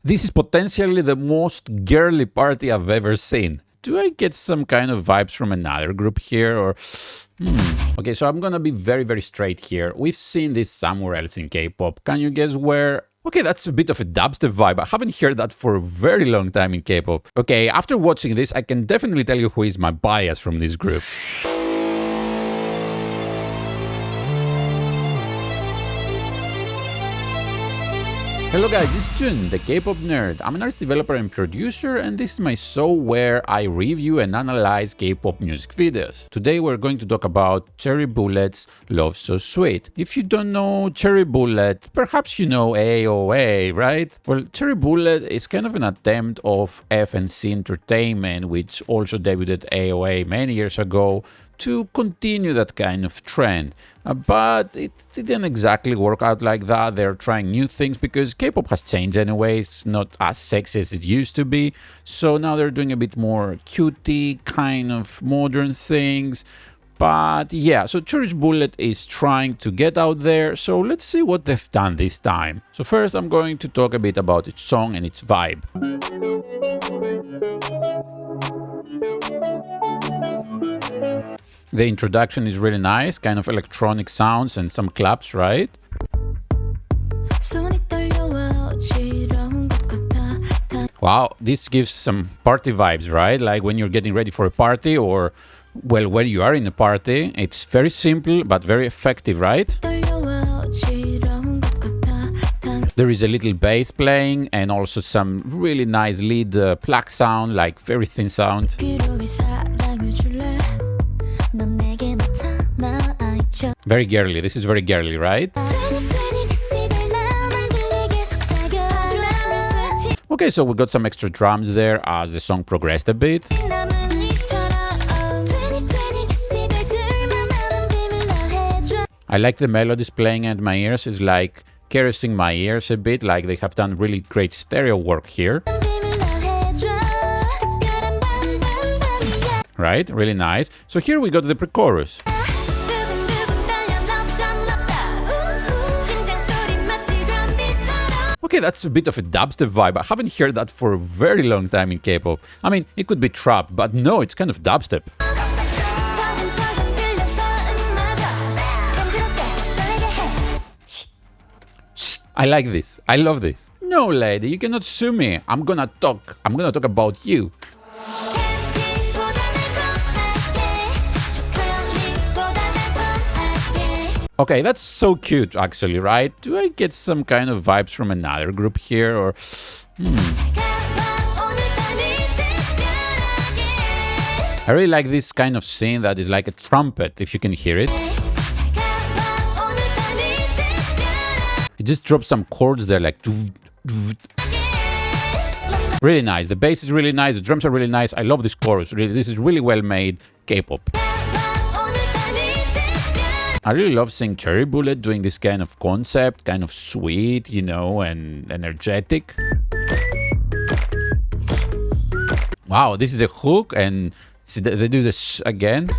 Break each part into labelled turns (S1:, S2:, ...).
S1: This is potentially the most girly party I've ever seen. Do I get some kind of vibes from another group here or... Okay, so I'm gonna be very straight here. We've seen this somewhere else in K-pop. Can you guess where? Okay, that's a bit of a dubstep vibe. I haven't heard that for a very long time in K-pop. Okay, after watching this, I can definitely tell you who is my bias from this group. Hello guys, it's Jun, the K-pop nerd. I'm an artist developer and producer, and this is my show where I review and analyze K-pop music videos. Today we're going to talk about Cherry Bullet's Love So Sweet. If you don't know Cherry Bullet, perhaps you know AOA, right? Well, Cherry Bullet is kind of an attempt of F&C Entertainment, which also debuted AOA many years ago, to continue that kind of trend. But it didn't exactly work out like that. They're trying new things because K-pop has changed anyway. It's not as sexy as it used to be. So now they're doing a bit more cutie, kind of modern things. But yeah, so Cherry Bullet is trying to get out there. So let's see what they've done this time. So first I'm going to talk a bit about its song and its vibe. The introduction is really nice, kind of electronic sounds and some claps, right? Wow, this gives some party vibes, right? Like when you're getting ready for a party or, well, where you are in a party. It's very simple, but very effective, right? There is a little bass playing and also some really nice lead pluck sound, like very thin sound. Very girly, this is very girly, right? Okay, so we got some extra drums there as the song progressed a bit. I like the melodies playing at my ears. It's like caressing my ears a bit, like they have done really great stereo work here. Right, really nice. So here we got the pre-chorus. Okay, that's a bit of a dubstep vibe. I haven't heard that for a very long time in K-pop. I mean, it could be trap, but no, it's kind of dubstep. I like this. I love this. No, lady, you cannot sue me. I'm gonna talk about you. Okay, that's so cute, actually, right? Do I get some kind of vibes from another group here, or... I really like this kind of scene that is like a trumpet, if you can hear it. It just drops some chords there, like... Really nice. The bass is really nice, the drums are really nice. I love this chorus, really. This is really well made K-pop. I really love seeing Cherry Bullet doing this kind of concept, kind of sweet, you know, and energetic. Wow, this is a hook, and see, they do this again.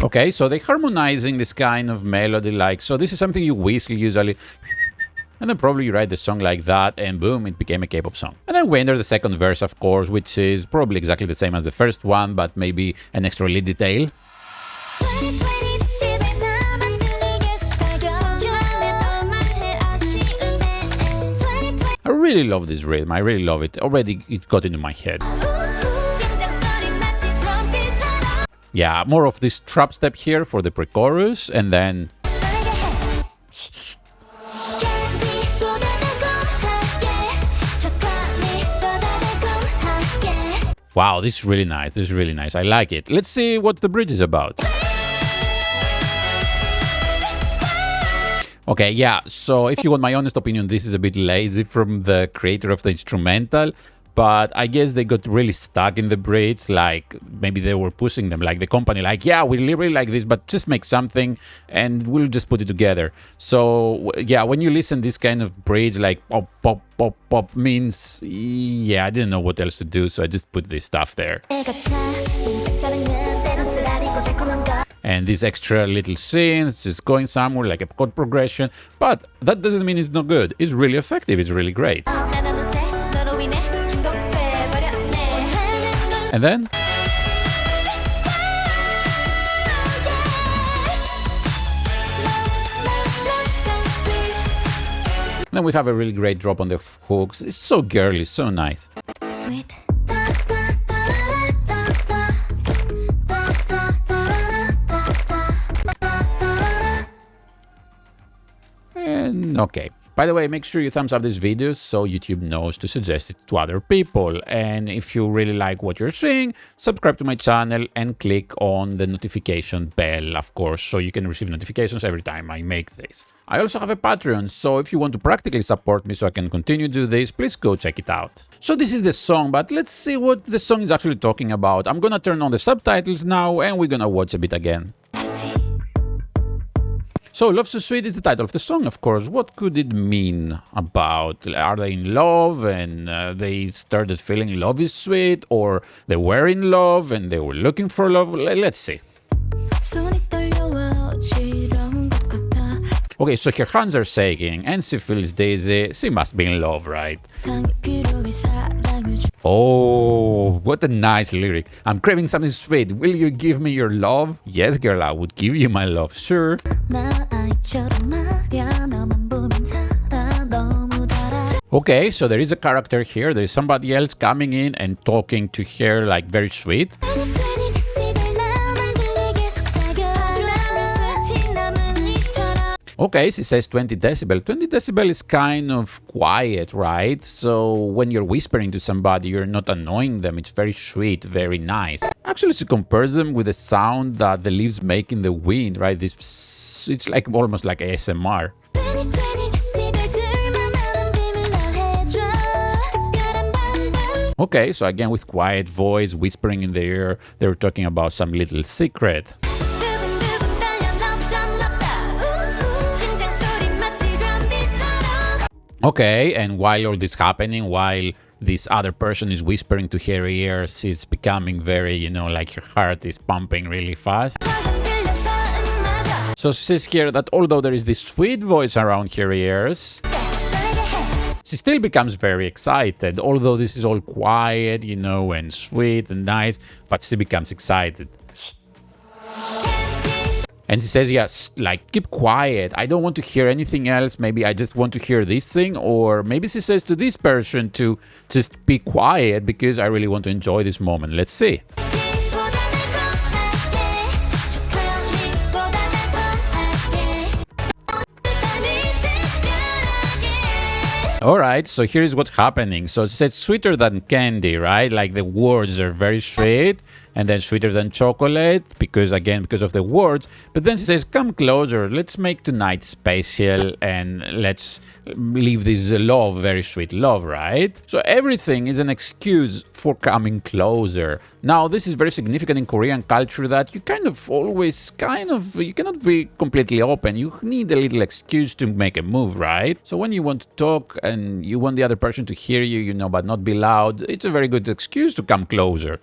S1: Okay, so they're harmonizing this kind of melody, like, so this is something you whistle usually. And then probably you write the song like that, and boom, it became a K-pop song. And then we enter the second verse, of course, which is probably exactly the same as the first one, but maybe an extra lead detail. I really love this rhythm, I really love it. Already it got into my head. Yeah, more of this trap step here for the pre-chorus, and then... Wow, this is really nice. This is really nice. I like it. Let's see what the bridge is about. Okay, yeah. So if you want my honest opinion, this is a bit lazy from the creator of the instrumental. But I guess they got really stuck in the bridge, like maybe they were pushing them, like the company, like, yeah, we really like this, but just make something and we'll just put it together. So yeah, when you listen this kind of bridge, like pop, pop, pop, pop, means, yeah, I didn't know what else to do, so I just put this stuff there. and these extra little scenes just going somewhere like a chord progression. But that doesn't mean it's not good. It's really effective. It's really great. And then we have a really great drop on the hooks. It's so girly, so nice.
S2: Sweet.
S1: And okay. By the way, make sure you thumbs up this video so YouTube knows to suggest it to other people. And if you really like what you're seeing, subscribe to my channel and click on the notification bell, of course, so you can receive notifications every time I make this. I also have a Patreon, so if you want to practically support me so I can continue to do this, please go check it out. So this is the song, but let's see what the song is actually talking about. I'm gonna turn on the subtitles now and we're gonna watch a bit again. So, Love So Sweet is the title of the song, of course. What could it mean about? Are they in love and they started feeling love is sweet? Or they were in love and they were looking for love? Let's see. Okay, so her hands are shaking and she feels dizzy. She must be in love, right? Oh, what a nice lyric. I'm craving something sweet. Will you give me your love? Yes, girl, I would give you my love, sure. Okay, so there is a character here. There is somebody else coming in and talking to her like very sweet. Okay, she says 20 decibel. 20 decibel is kind of quiet, right? So when you're whispering to somebody, you're not annoying them. It's very sweet, very nice. Actually, she compares them with the sound that the leaves make in the wind, right? It's like almost like ASMR. Okay, so again with quiet voice, whispering in the ear, they were talking about some little secret. Okay, and while all this happening, while this other person is whispering to her ear, she's becoming very, you know, like her heart is pumping really fast. So she says here that although there is this sweet voice around her ears, she still becomes very excited. Although this is all quiet, you know, and sweet and nice, but she becomes excited. And she says, yes, like, keep quiet. I don't want to hear anything else. Maybe I just want to hear this thing. Or maybe she says to this person to just be quiet because I really want to enjoy this moment. Let's see. Alright, so here is what's happening. So it says sweeter than candy, right? Like the words are very sweet, and then sweeter than chocolate, because of the words. But then she says, come closer, let's make tonight special, and let's leave this love, very sweet love, right? So everything is an excuse for coming closer. Now, this is very significant in Korean culture that you kind of always, you cannot be completely open. You need a little excuse to make a move, right? So when you want to talk and you want the other person to hear you, you know, but not be loud, it's a very good excuse to come closer.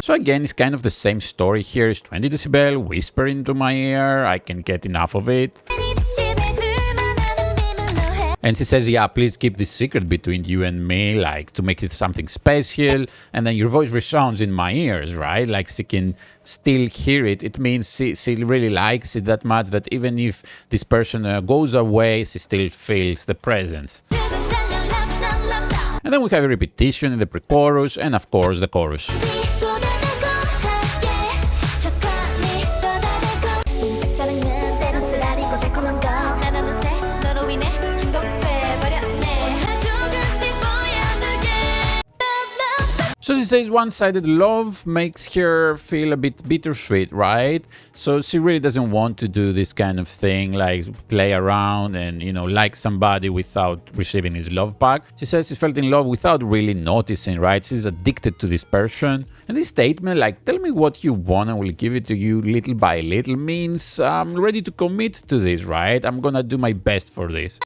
S1: So again, it's kind of the same story here. It's 20 decibel, whisper into my ear, I can get enough of it. And she says, yeah, please keep this secret between you and me, like to make it something special. And then your voice resounds in my ears, right? Like she can still hear it. It means she really likes it that much that even if this person goes away, she still feels the presence. And then we have a repetition in the pre-chorus and of course the chorus. So she says one-sided love makes her feel a bit bittersweet, right? So she really doesn't want to do this kind of thing, like play around and, you know, like somebody without receiving his love back. She says she felt in love without really noticing, right? She's addicted to this person. And this statement, like, tell me what you want and we'll give it to you little by little, means I'm ready to commit to this, right? I'm gonna do my best for this.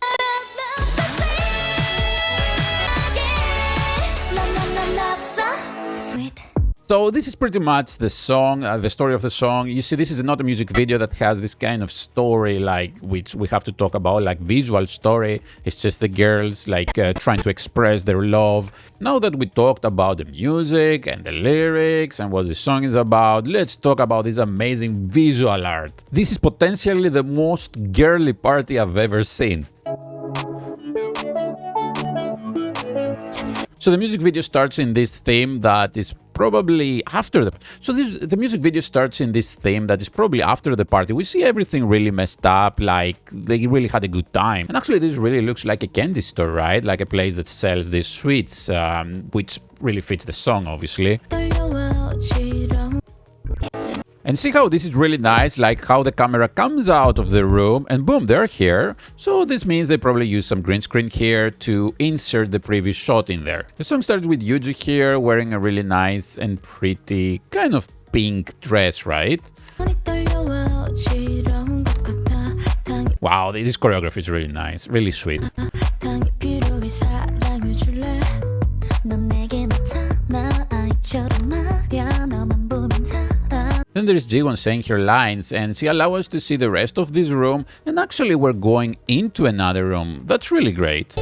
S1: So this is pretty much the song, the story of the song. You see, this is not a music video that has this kind of story, like, which we have to talk about, like visual story. It's just the girls like trying to express their love. Now that we talked about the music and the lyrics and what the song is about, let's talk about this amazing visual art. This is potentially the most girly party I've ever seen. So the music video starts in this theme that is probably after the music video starts in this theme that is probably after the party. We see everything really messed up, like they really had a good time. And actually this really looks like a candy store, right? Like a place that sells these sweets, which really fits the song, obviously. And see how this is really nice, like how the camera comes out of the room and boom, they're here. So this means they probably use some green screen here to insert the previous shot in there. The song starts with Yuji here wearing a really nice and pretty kind of pink dress, right? Wow, this choreography is really nice, really sweet. Then there's Jiwon saying her lines, and she allows us to see the rest of this room, and actually we're going into another room. That's really great.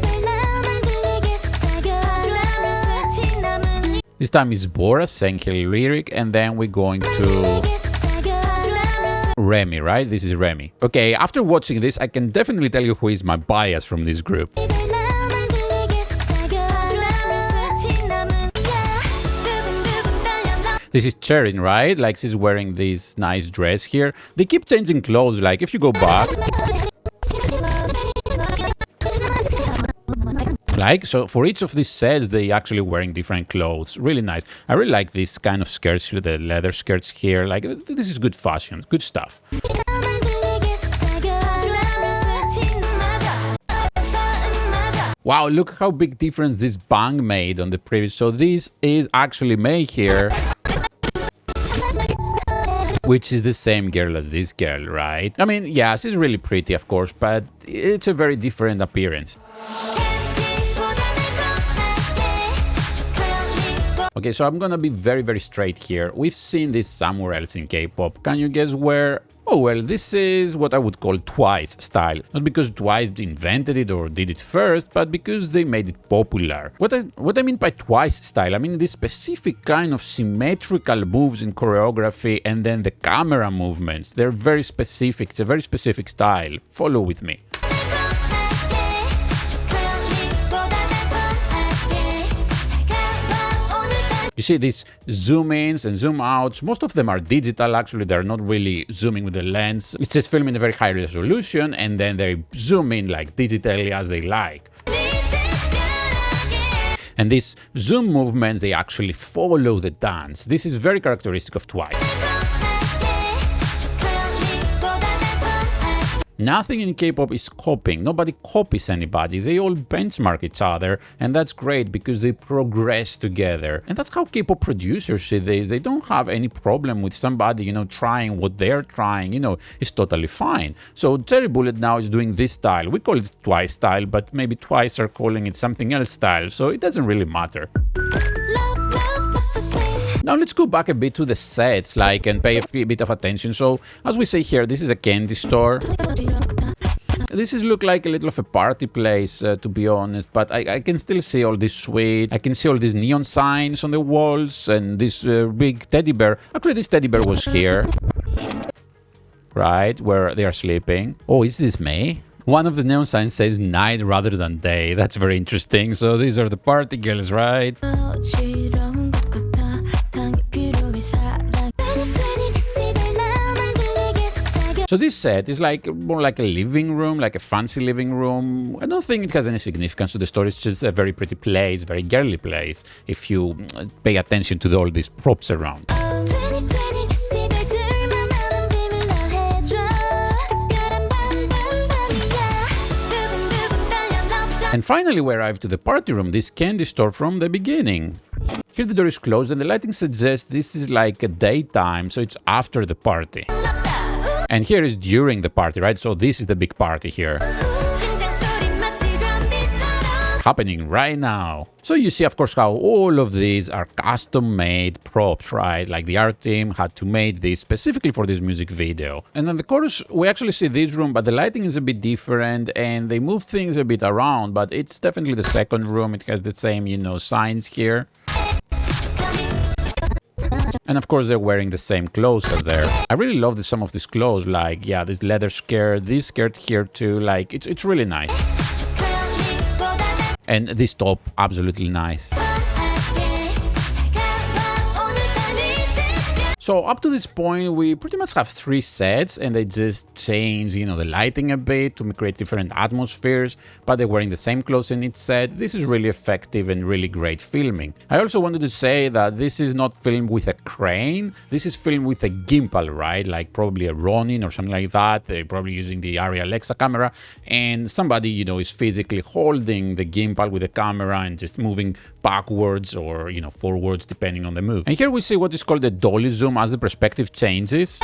S1: This time it's Bora saying her lyric, and then we're going to Remy, right? This is Remy. Okay, after watching this, I can definitely tell you who is my bias from this group. This is Cherin, right? Like she's wearing this nice dress here. They keep changing clothes, like if you go back. Like, so for each of these sets, they actually wearing different clothes. Really nice. I really like this kind of skirts here, the leather skirts here. Like, this is good fashion, good stuff. Wow, look how big difference this bang made on the previous. So this is actually May here, which is the same girl as this girl, right? I mean, yeah, she's really pretty, of course, but it's a very different appearance. Okay, so I'm gonna be very, very straight here. We've seen this somewhere else in K-pop. Can you guess where? Oh, well, this is what I would call Twice style. Not because Twice invented it or did it first, but because they made it popular. What I mean by Twice style, I mean this specific kind of symmetrical moves in choreography and then the camera movements. They're very specific. It's a very specific style. Follow with me. You see these zoom ins and zoom outs, most of them are digital, actually they're not really zooming with the lens. It's just filming a very high resolution and then they zoom in like digitally as they like. And these zoom movements, they actually follow the dance. This is very characteristic of Twice. Nothing in K-pop is copying. Nobody copies anybody. They all benchmark each other, and that's great because they progress together. And that's how K-pop producers see this. They don't have any problem with somebody, trying what they're trying. It's totally fine. So Cherry Bullet now is doing this style. We call it Twice style, but maybe Twice are calling it something else style, so it doesn't really matter. Now let's go back a bit to the sets, and pay a bit of attention. So, as we say here, this is a candy store. This look like a little of a party place, to be honest, but I can still see all this sweet. I can see all these neon signs on the walls and this big teddy bear. Actually, this teddy bear was here, right, where they are sleeping. Oh, is this May? One of the neon signs says night rather than day. That's very interesting. So these are the party girls, right? So this set is more like a living room, like a fancy living room. I don't think it has any significance to the story. It's just a very pretty place, very girly place, if you pay attention to all these props around. And finally we arrive to the party room, this candy store from the beginning. Here the door is closed and the lighting suggests this is like a daytime, so it's after the party. And here is during the party, right? So this is the big party here. happening right now. So you see, of course, how all of these are custom-made props, right? Like the art team had to make this specifically for this music video. And then the chorus, we actually see this room, but the lighting is a bit different and they move things a bit around, but it's definitely the second room. It has the same, signs here. And of course, they're wearing the same clothes as there. I really love some of these clothes, like, yeah, this leather skirt, this skirt here too, like, it's really nice. And this top, absolutely nice. So up to this point, we pretty much have 3 sets and they just change, the lighting a bit to create different atmospheres, but they're wearing the same clothes in each set. This is really effective and really great filming. I also wanted to say that this is not filmed with a crane. This is filmed with a gimbal, right? Like probably a Ronin or something like that. They're probably using the Areia Alexa camera and somebody, is physically holding the gimbal with the camera and just moving backwards or, forwards depending on the move. And here we see what is called a dolly zoom as the perspective changes.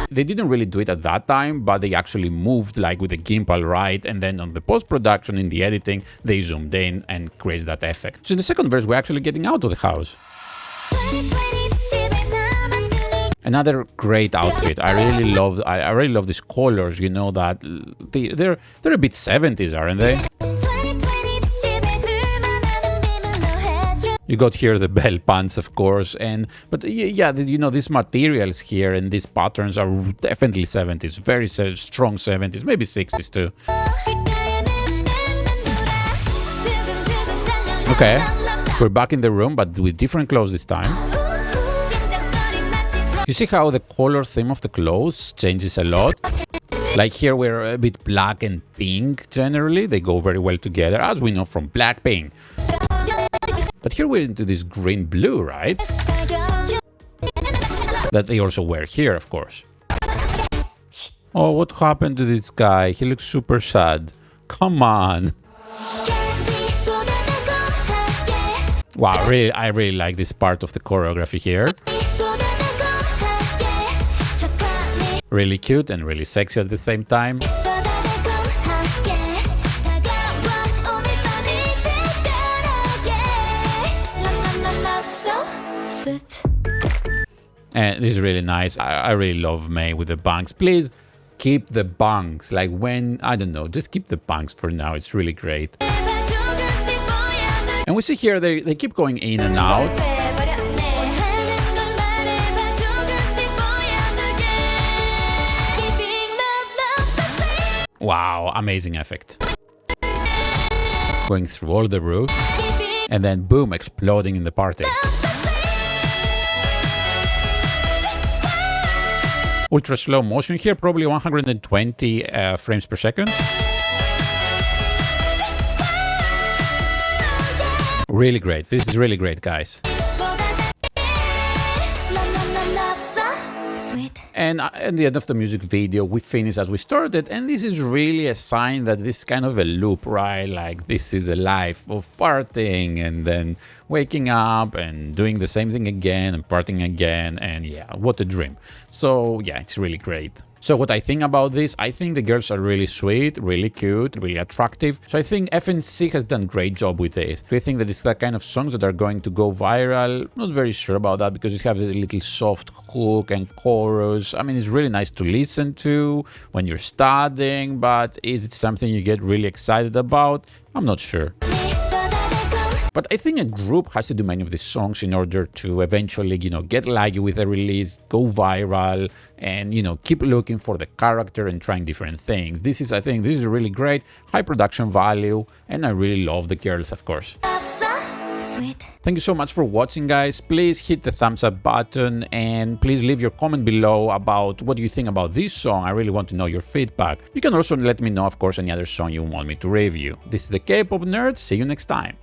S1: They didn't really do it at that time, but they actually moved like with the gimbal, right? And then on the post-production, in the editing, they zoomed in and creates that effect. So in the second verse, we're actually getting out of the house. Another great outfit. I really love these colors, that they're a bit 70s, aren't they? You got here the bell pants, of course, but yeah, these materials here and these patterns are definitely 70s, very strong 70s, maybe 60s too. Okay, we're back in the room, but with different clothes this time. You see how the color theme of the clothes changes a lot? Like here we're a bit black and pink generally, they go very well together, as we know from Blackpink. But here we're into this green-blue, right? That they also wear here, of course. Oh, what happened to this guy? He looks super sad. Come on. Wow, I really like this part of the choreography here. Really cute and really sexy at the same time. And this is really nice. I really love May with the bangs. Please keep the bangs. Like I don't know, just keep the bangs for now. It's really great. And we see here they keep going in and out. Wow, amazing effect. Going through all the roof. And then boom, exploding in the party. Ultra slow motion here, probably 120 frames per second. Really great. This is really great, guys. And at the end of the music video, we finish as we started, and this is really a sign that this is kind of a loop, right? Like this is a life of partying and then waking up and doing the same thing again and partying again, and yeah, what a dream. So yeah, it's really great. So what I think about this, I think the girls are really sweet, really cute, really attractive. So I think FNC has done a great job with this. Do you think that it's that kind of songs that are going to go viral? Not very sure about that because it has a little soft hook and chorus. I mean, it's really nice to listen to when you're studying, but is it something you get really excited about? I'm not sure. But I think a group has to do many of these songs in order to eventually, get lucky with a release, go viral, and, keep looking for the character and trying different things. I think this is really great, high production value, and I really love the girls, of course. Thank you so much for watching, guys. Please hit the thumbs up button and please leave your comment below about what you think about this song. I really want to know your feedback. You can also let me know, of course, any other song you want me to review. This is the K-pop Nerd. See you next time.